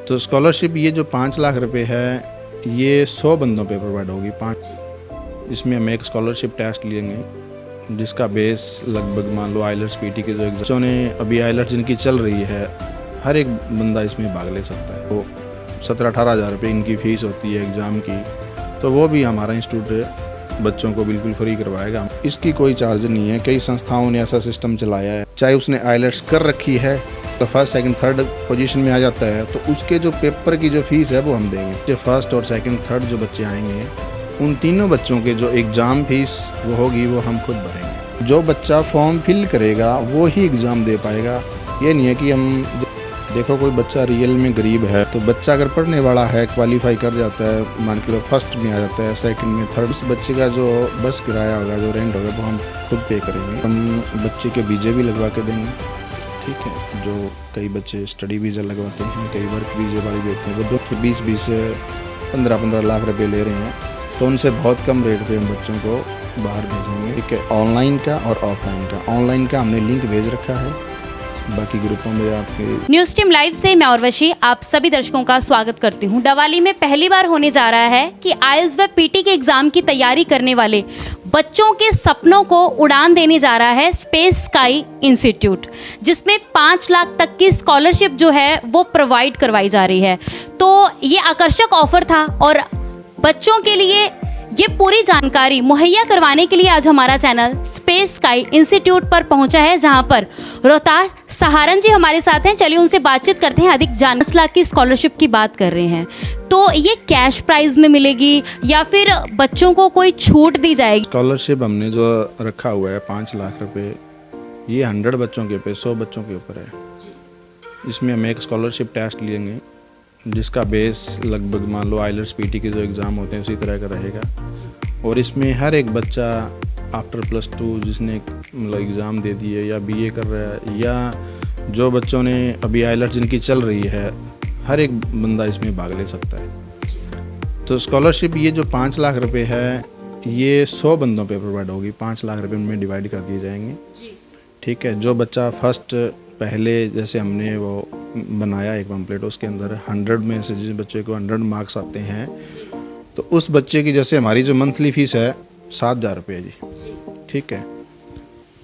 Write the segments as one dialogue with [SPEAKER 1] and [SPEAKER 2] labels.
[SPEAKER 1] तो स्कॉलरशिप ये जो 5 लाख रुपए है ये 100 बंदों पे प्रोवाइड होगी। 5 इसमें हम एक स्कॉलरशिप टेस्ट लेंगे जिसका बेस लगभग मान लो आइलट्स पीटी के जो एग्जाम ने अभी आइलट्स जिनकी चल रही है हर एक बंदा इसमें भाग ले सकता है। वो 17-18 हज़ार रुपये इनकी फ़ीस होती है एग्ज़ाम की, तो वो भी हमारा इंस्टीट्यूट बच्चों को बिल्कुल फ्री करवाएगा। इसकी कोई चार्ज नहीं है। कई संस्थाओं ने ऐसा सिस्टम चलाया है, चाहे उसने आइलट्स कर रखी है तो फर्स्ट सेकंड थर्ड पोजीशन में आ जाता है तो उसके जो पेपर की जो फीस है वो हम देंगे। जो फर्स्ट और सेकंड थर्ड जो बच्चे आएंगे उन तीनों बच्चों के जो एग्ज़ाम फीस वो होगी वो हम खुद भरेंगे। जो बच्चा फॉर्म फिल करेगा वो ही एग्ज़ाम दे पाएगा। ये नहीं है कि हम देखो कोई बच्चा रियल में गरीब है तो बच्चा अगर पढ़ने वाला है क्वालिफाई कर जाता है, मान के लो फर्स्ट में आ जाता है, सेकंड में, थर्ड, उस बच्चे का जो बस किराया होगा जो रेंट होगा वो हम खुद पे करेंगे। हम बच्चे के वीज़े भी लगवा के देंगे, ठीक है। जो कई बच्चे स्टडी वीज़ा लगवाते हैं, कई वर्क वीज़े वाले देते हैं, वो 20 से 15 लाख रुपए ले रहे हैं, तो उनसे बहुत कम रेट पे हम बच्चों को बाहर भेजेंगे, ठीक है। ऑनलाइन का और ऑफलाइन का, ऑनलाइन का हमने लिंक भेज रखा है, बाकी ग्रुपों में आपके।
[SPEAKER 2] न्यूज़ टीम लाइव से मैं उर्वशी आप सभी दर्शकों का स्वागत करती हूं। डवाली में पहली बार होने जा रहा है कि आइल्स व पीटी के एग्जाम की तैयारी करने वाले बच्चों के सपनों को उड़ान देने जा रहा है स्पेस स्काई इंस्टीट्यूट, जिसमें 5 लाख तक की स्कॉलरशिप जो है वो प्रोवाइड करवाई जा रही है। तो ये आकर्षक ऑफर था और बच्चों के लिए ये पूरी जानकारी मुहैया करवाने के लिए आज हमारा चैनल स्पेस स्काई इंस्टीट्यूट पर पहुंचा है, जहां पर रोहतास सहारन जी हमारे साथ हैं। चलिए उनसे बातचीत करते हैं। अधिक 10 लाख की स्कॉलरशिप की बात कर रहे हैं, तो ये कैश प्राइस में मिलेगी या फिर बच्चों को कोई छूट दी जाएगी?
[SPEAKER 1] स्कॉलरशिप हमने जो रखा हुआ है 5 लाख रुपए, ये 100 बच्चों के ऊपर, 100 बच्चों के ऊपर है। इसमें हम एक स्कॉलरशिप टेस्ट लेंगे जिसका बेस लगभग मान लो आइलट्स पीटी के जो एग्ज़ाम होते हैं उसी तरह का रहेगा, और इसमें हर एक बच्चा आफ्टर +2 जिसने मतलब एग्ज़ाम दे दिए या बीए कर रहा है या जो बच्चों ने अभी आइलट्स जिनकी चल रही है हर एक बंदा इसमें भाग ले सकता है। तो स्कॉलरशिप ये जो 5 लाख रुपए है ये 100 बंदों पे प्रोवाइड होगी। 5 लाख रुपए उनमें डिवाइड कर दिए जाएंगे, ठीक है। जो बच्चा फर्स्ट पहले जैसे हमने वो बनाया एक पम्पलेट, उसके अंदर 100 में से जिस बच्चे को 100 मार्क्स आते हैं तो उस बच्चे की जैसे हमारी जो मंथली फ़ीस है 7,000 रुपये जी, ठीक है।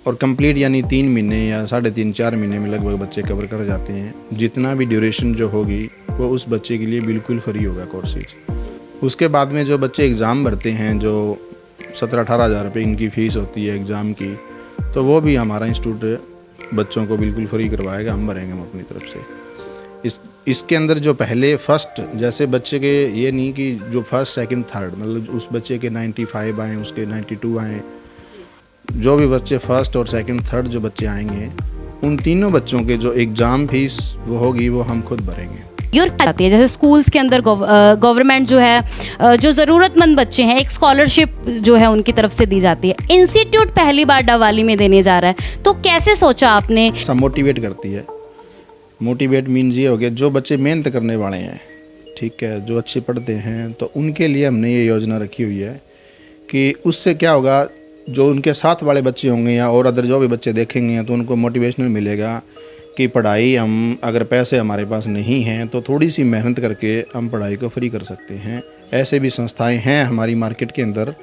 [SPEAKER 1] और कंप्लीट यानी 3 महीने या 3.5-4 महीने में लगभग बच्चे कवर कर जाते हैं। जितना भी ड्यूरेशन जो होगी वो उस बच्चे के लिए बिल्कुल फ्री होगा कोर्सेज। उसके बाद में जो बच्चे एग्ज़ाम भरते हैं जो 17-18 हज़ार रुपये इनकी फ़ीस होती है एग्ज़ाम की, तो वो भी हमारा इंस्टीट्यूट बच्चों को बिल्कुल फ्री करवाएगा, हम भरेंगे हम अपनी तरफ से। इसके अंदर जो पहले फर्स्ट जैसे बच्चे के ये नहीं कि जो फर्स्ट सेकंड थर्ड मतलब उस बच्चे के 95 आएँ, उसके 92 आएँ, जो भी बच्चे फर्स्ट और सेकंड थर्ड जो बच्चे आएंगे उन तीनों बच्चों के जो एग्ज़ाम फीस वो होगी वो हम खुद भरेंगे।
[SPEAKER 2] आती है जैसे स्कूल्स के अंदर गवर्नमेंट जो है जो ज़रूरतमंद बच्चे हैं एक स्कॉलरशिप जो है उनकी तरफ से दी जाती है। इंस्टीट्यूट पहली बार डवाली में देने जा रहा है, तो कैसे सोचा आपने?
[SPEAKER 1] सब मोटिवेट करती है। मोटिवेट मीन्स ये हो गया जो बच्चे मेहनत करने वाले हैं, ठीक है, जो अच्छे पढ़ते हैं, तो उनके लिए हमने ये योजना रखी हुई है कि उससे क्या होगा, जो उनके साथ वाले बच्चे होंगे या और अदर जो भी बच्चे देखेंगे तो उनको मोटिवेशनल मिलेगा कि पढ़ाई हम अगर पैसे हमारे पास नहीं हैं तो थोड़ी सी मेहनत करके हम पढ़ाई को फ्री कर सकते हैं। ऐसे भी संस्थाएं हैं हमारी मार्केट के अंदर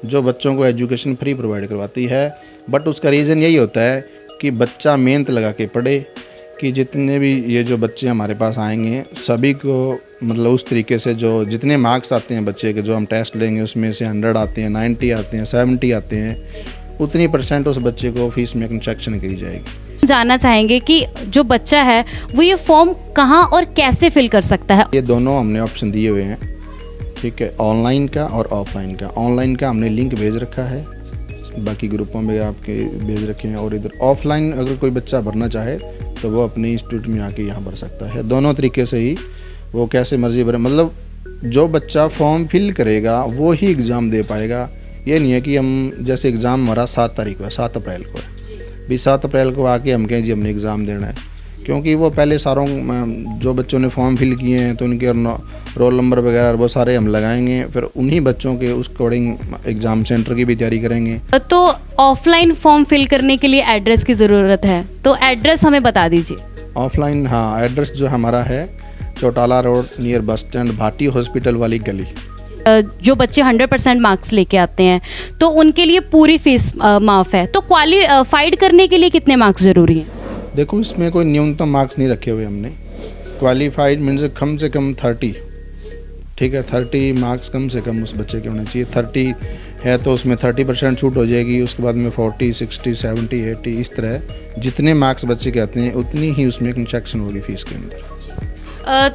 [SPEAKER 1] जो बच्चों को एजुकेशन फ्री प्रोवाइड करवाती है, बट उसका रीज़न यही होता है कि बच्चा मेहनत लगा के पढ़े, कि जितने भी ये जो बच्चे हमारे पास आएंगे सभी को मतलब उस तरीके से जो जितने मार्क्स आते हैं बच्चे के जो हम टेस्ट लेंगे उसमें से 100 आते हैं, 90 आते हैं, 70 आते हैं, उतनी % उस बच्चे को फीस में कंसेक्शन की जाएगी।
[SPEAKER 2] जानना चाहेंगे कि जो बच्चा है वो ये फॉर्म कहाँ और कैसे फिल कर सकता है?
[SPEAKER 1] ये दोनों हमने ऑप्शन दिए हुए हैं, ठीक है, ऑनलाइन का और ऑफलाइन का। ऑनलाइन का हमने लिंक भेज रखा है, बाकी ग्रुपों में आपके भेज रखे हैं, और इधर ऑफलाइन अगर कोई बच्चा भरना चाहे तो वो अपने इंस्टीट्यूट में आके यहाँ भर सकता है। दोनों तरीके से ही वो कैसे मर्जी भरे, मतलब जो बच्चा फॉर्म फिल करेगा वो ही एग्ज़ाम दे पाएगा। ये नहीं है कि हम जैसे एग्ज़ाम हमारा 7 तारीख को है, 7 अप्रैल को है, भी 7 अप्रैल को आके हम कहें जी हमने एग्ज़ाम देना है, क्योंकि वो पहले सारों जो बच्चों ने फॉर्म फिल किए हैं तो उनके रोल नंबर वगैरह वो सारे हम लगाएंगे, फिर उन्हीं बच्चों के उस अकॉर्डिंग एग्ज़ाम सेंटर की भी तैयारी करेंगे।
[SPEAKER 2] तो ऑफलाइन फॉर्म फिल करने के लिए एड्रेस की ज़रूरत है, तो एड्रेस हमें बता दीजिए।
[SPEAKER 1] ऑफलाइन हाँ, एड्रेस जो हमारा है Chautala road near bus stand Bhati hospital वाली गली।
[SPEAKER 2] जो बच्चे 100% मार्क्स लेके आते हैं तो उनके लिए पूरी फीस माफ़ है, तो क्वालिफाइड करने के लिए कितने मार्क्स ज़रूरी हैं?
[SPEAKER 1] देखो इसमें कोई न्यूनतम मार्क्स नहीं रखे हुए हमने। क्वालिफाइड मीन्स कम से कम 30, ठीक है, 30 मार्क्स कम से कम उस बच्चे के होने चाहिए। 30 है तो उसमें 30% छूट हो जाएगी, उसके बाद में 40, 60, 70, 80 इस तरह जितने मार्क्स बच्चे के आते हैं उतनी ही उसमें कंसेक्शन होगी फीस के अंदर।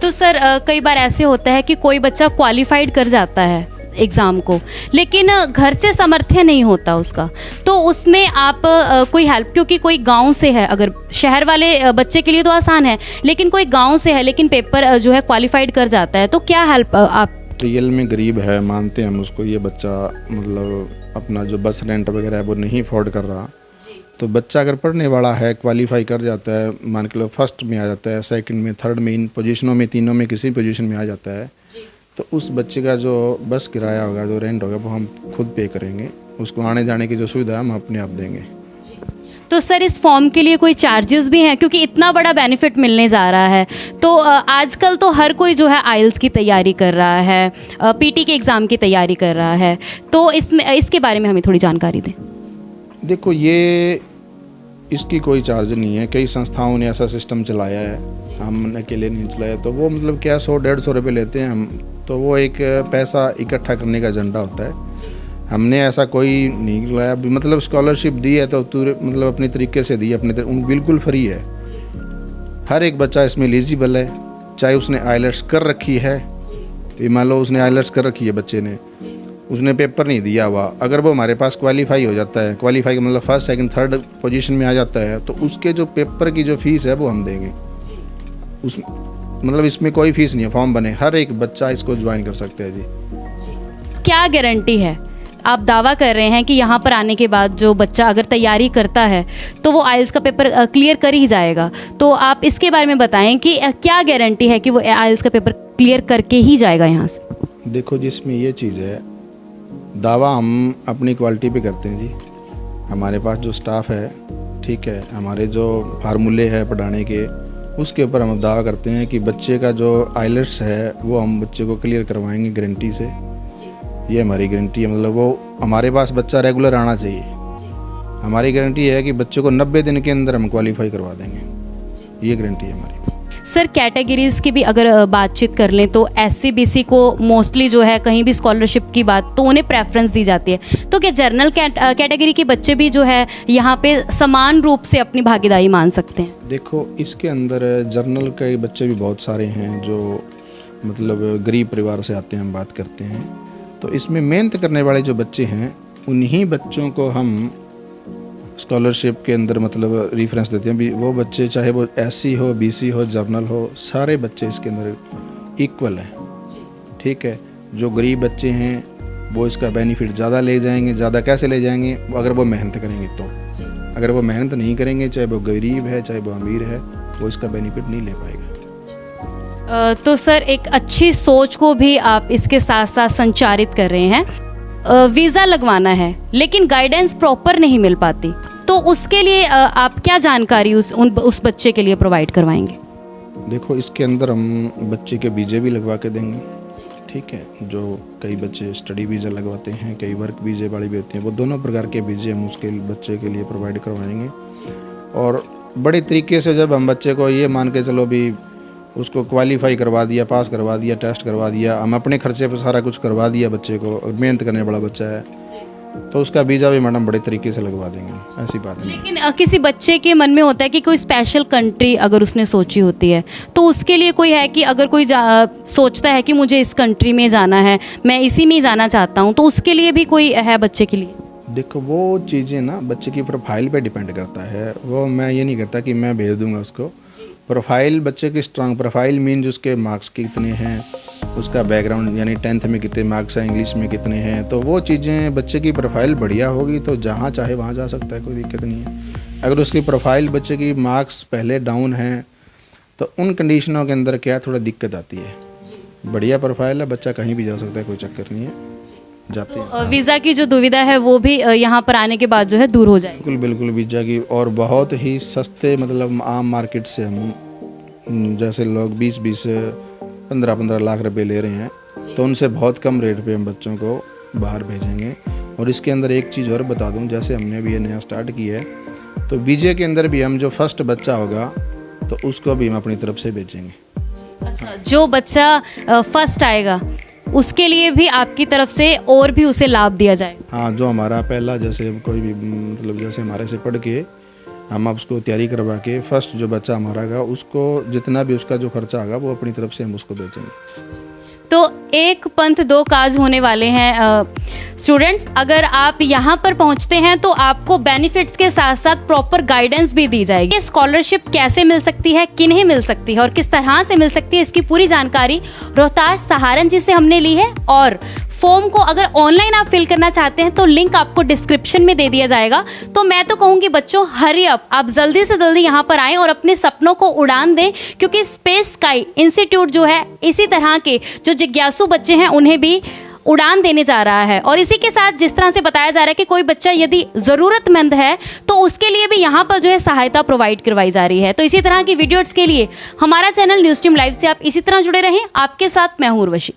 [SPEAKER 2] तो सर कई बार ऐसे होता है कि कोई बच्चा क्वालिफाइड कर जाता है एग्ज़ाम को, लेकिन घर से समर्थन नहीं होता उसका, तो उसमें आप कोई हेल्प, क्योंकि कोई गांव से है, अगर शहर वाले बच्चे के लिए तो आसान है, लेकिन कोई गांव से है लेकिन पेपर जो है क्वालिफाइड कर जाता है, तो क्या हेल्प आप?
[SPEAKER 1] रियल में गरीब है, मानते हैं हम उसको, ये बच्चा मतलब अपना जो बस रेंट वगैरह है वो नहीं अफोर्ड कर रहा, तो बच्चा अगर पढ़ने वाला है क्वालिफाई कर जाता है, मान के लो फर्स्ट में आ जाता है, सेकंड में, थर्ड में, इन पोजीशनों में, तीनों में किसी पोजीशन में आ जाता है, तो उस बच्चे का जो बस किराया होगा, जो रेंट होगा, वो हम खुद पे करेंगे। उसको आने जाने की जो सुविधा है हम अपने आप देंगे।
[SPEAKER 2] तो सर इस फॉर्म के लिए कोई चार्जेस भी हैं, क्योंकि इतना बड़ा बेनिफिट मिलने जा रहा है, तो आजकल तो हर कोई जो है आइल्स की तैयारी कर रहा है, पीटी के एग्ज़ाम की तैयारी कर रहा है, तो इसके बारे में हमें थोड़ी जानकारी दें।
[SPEAKER 1] देखो ये इसकी कोई चार्ज नहीं है, कई संस्थाओं ने ऐसा सिस्टम चलाया है, हम अकेले नहीं चलाया, तो वो मतलब क्या 100-150 रुपये लेते हैं हम, तो वो एक पैसा इकट्ठा करने का एजेंडा होता है। हमने ऐसा कोई नहीं लाया, मतलब स्कॉलरशिप दी है तो मतलब अपने तरीके से दी, बिल्कुल फ्री है। हर एक बच्चा इसमें एलिजिबल है, चाहे उसने आइलेट्स कर रखी है, मान लो उसने आइलेट्स कर रखी है बच्चे ने, उसने पेपर नहीं दिया हुआ, अगर वो हमारे पास क्वालिफाई हो जाता है, क्वालिफाई का मतलब फर्स्ट सेकंड थर्ड पोजीशन में आ जाता है, तो उसके जो पेपर की जो फीस है वो हम देंगे। उस मतलब इसमें कोई फीस नहीं है, फॉर्म बने, हर एक बच्चा इसको ज्वाइन कर सकता है जी।
[SPEAKER 2] क्या गारंटी है? आप दावा कर रहे हैं कि यहाँ पर आने के बाद जो बच्चा अगर तैयारी करता है तो वो आइल्स का पेपर क्लियर कर ही जाएगा, तो आप इसके बारे में बताएं कि क्या गारंटी है कि वो आइल्स का पेपर क्लियर करके ही जाएगा यहाँ से?
[SPEAKER 1] देखो जिसमें ये चीज़ है, दावा हम अपनी क्वालिटी पे करते हैं जी। हमारे पास जो स्टाफ है, ठीक है, हमारे जो फार्मूले है पढ़ाने के, उसके ऊपर हम दावा करते हैं कि बच्चे का जो आइलेट्स है वो हम बच्चे को क्लियर करवाएंगे गारंटी से। ये हमारी गारंटी है, मतलब वो हमारे पास बच्चा रेगुलर आना चाहिए। हमारी गारंटी है कि बच्चे को 90 दिन के अंदर हम क्वालिफाई करवा देंगे, ये गारंटी है हमारी।
[SPEAKER 2] सर कैटेगरीज़ की भी अगर बातचीत कर लें तो SC-BC को मोस्टली जो है कहीं भी स्कॉलरशिप की बात तो उन्हें प्रेफरेंस दी जाती है, तो क्या जनरल कैटेगरी के बच्चे भी जो है यहाँ पे समान रूप से अपनी भागीदारी मान सकते हैं?
[SPEAKER 1] देखो इसके अंदर जर्नल के बच्चे भी बहुत सारे हैं जो मतलब गरीब परिवार से आते हैं, हम बात करते हैं, तो इसमें मेहनत करने वाले जो बच्चे हैं उन्हीं बच्चों को हम स्कॉलरशिप के अंदर मतलब रेफरेंस देते हैं भी। वो बच्चे चाहे वो SC हो, BC हो, जर्नल हो, सारे बच्चे इसके अंदर इक्वल हैं, ठीक है। जो गरीब बच्चे हैं वो इसका बेनिफिट ज़्यादा ले जाएंगे। ज़्यादा कैसे ले जाएंगे? अगर वो मेहनत करेंगे तो। अगर वो मेहनत नहीं करेंगे, चाहे वो गरीब है चाहे वो अमीर है, वो इसका बेनिफिट नहीं ले पाएगा।
[SPEAKER 2] तो सर एक अच्छी सोच को भी आप इसके साथ साथ संचारित कर रहे हैं। वीज़ा लगवाना है लेकिन गाइडेंस प्रॉपर नहीं मिल पाती, तो उसके लिए आप क्या जानकारी उस बच्चे के लिए प्रोवाइड करवाएंगे?
[SPEAKER 1] देखो इसके अंदर हम बच्चे के वीज़े भी लगवा के देंगे, ठीक है। जो कई बच्चे स्टडी वीज़ा लगवाते हैं, कई वर्क वीज़े वाले भी होते हैं, वो दोनों प्रकार के वीज़े हम उसके बच्चे के लिए प्रोवाइड करवाएंगे। और बड़े तरीके से जब हम बच्चे को ये मान के चलो भी उसको क्वालिफाई करवा दिया, पास करवा दिया, टेस्ट करवा दिया, हम अपने खर्चे पर सारा कुछ करवा दिया बच्चे को, और मेहनत करने वाला बच्चा है, तो उसका वीज़ा भी मैडम बड़े तरीके से लगवा देंगे, ऐसी बात नहीं।
[SPEAKER 2] लेकिन किसी बच्चे के मन में होता है कि कोई स्पेशल कंट्री अगर उसने सोची होती है, तो उसके लिए कोई है कि अगर कोई सोचता है कि मुझे इस कंट्री में जाना है, मैं इसी में ही जाना चाहता हूँ, तो उसके लिए भी कोई है बच्चे के लिए?
[SPEAKER 1] देखो वो चीज़ें ना बच्चे की प्रोफाइल पे डिपेंड करता है, वो मैं ये नहीं कहता कि मैं भेज दूंगा उसको। प्रोफाइल बच्चे की स्ट्रांग प्रोफाइल मीन उसके मार्क्स कितने हैं, उसका बैकग्राउंड यानी 10th में कितने मार्क्स हैं, इंग्लिश में कितने हैं, तो वो चीज़ें बच्चे की प्रोफाइल बढ़िया होगी तो जहाँ चाहे वहाँ जा सकता है, कोई दिक्कत नहीं है। अगर उसकी प्रोफाइल बच्चे की मार्क्स पहले डाउन हैं तो उन कंडीशनों के अंदर क्या थोड़ा दिक्कत आती है। बढ़िया प्रोफाइल है, बच्चा कहीं भी जा सकता है, कोई चक्कर नहीं है, जाते हैं।
[SPEAKER 2] वीज़ा की जो दुविधा है वो भी यहाँ पर आने के बाद जो है दूर हो जाएगी?
[SPEAKER 1] बिल्कुल बिल्कुल वीज़ा की, और बहुत ही सस्ते मतलब आम मार्केट से हम जैसे लोग 20-20 15-15 लाख रुपए ले रहे हैं, तो उनसे बहुत कम रेट पे हम बच्चों को बाहर भेजेंगे। और इसके अंदर एक चीज़ और बता दूं, जैसे हमने भी ये नया स्टार्ट किया है, तो बीजे के अंदर भी हम जो फर्स्ट बच्चा होगा तो उसको भी हम अपनी तरफ से बेचेंगे।
[SPEAKER 2] अच्छा, जो बच्चा फर्स्ट आएगा उसके लिए भी आपकी तरफ से और भी उसे लाभ दिया जाएगा?
[SPEAKER 1] हाँ, जो हमारा पहला जैसे कोई भी मतलब जैसे हमारे से पढ़ के हम आप उसको तैयारी करवा के फर्स्ट जो बच्चा हमारा होगा उसको जितना भी उसका जो खर्चा होगा वो अपनी तरफ से हम उसको बेचेंगे।
[SPEAKER 2] तो एक पंथ दो काज होने वाले हैं स्टूडेंट्स। अगर आप यहाँ पर पहुँचते हैं तो आपको बेनिफिट्स के साथ साथ प्रॉपर गाइडेंस भी दी जाएगी। स्कॉलरशिप कैसे मिल सकती है, किन्हें मिल सकती है और किस तरह से मिल सकती है, इसकी पूरी जानकारी रोहतास सहारन जी से हमने ली है। और फॉर्म को अगर ऑनलाइन आप फिल करना चाहते हैं तो लिंक आपको डिस्क्रिप्शन में दे दिया जाएगा। तो मैं तो कहूँगी बच्चों, हरी अप, आप जल्दी से जल्दी यहाँ पर आएँ और अपने सपनों को उड़ान दें, क्योंकि स्पेस स्काई इंस्टीट्यूट जो है इसी तरह के जो जिज्ञासु बच्चे हैं उन्हें भी उड़ान देने जा रहा है। और इसी के साथ जिस तरह से बताया जा रहा है कि कोई बच्चा यदि ज़रूरतमंद है तो उसके लिए भी यहाँ पर जो है सहायता प्रोवाइड करवाई जा रही है। तो इसी तरह की वीडियोज़ के लिए हमारा चैनल न्यूज़ टीम लाइव से आप इसी तरह जुड़े रहें। आपके साथ मैं हूं उर्वशी।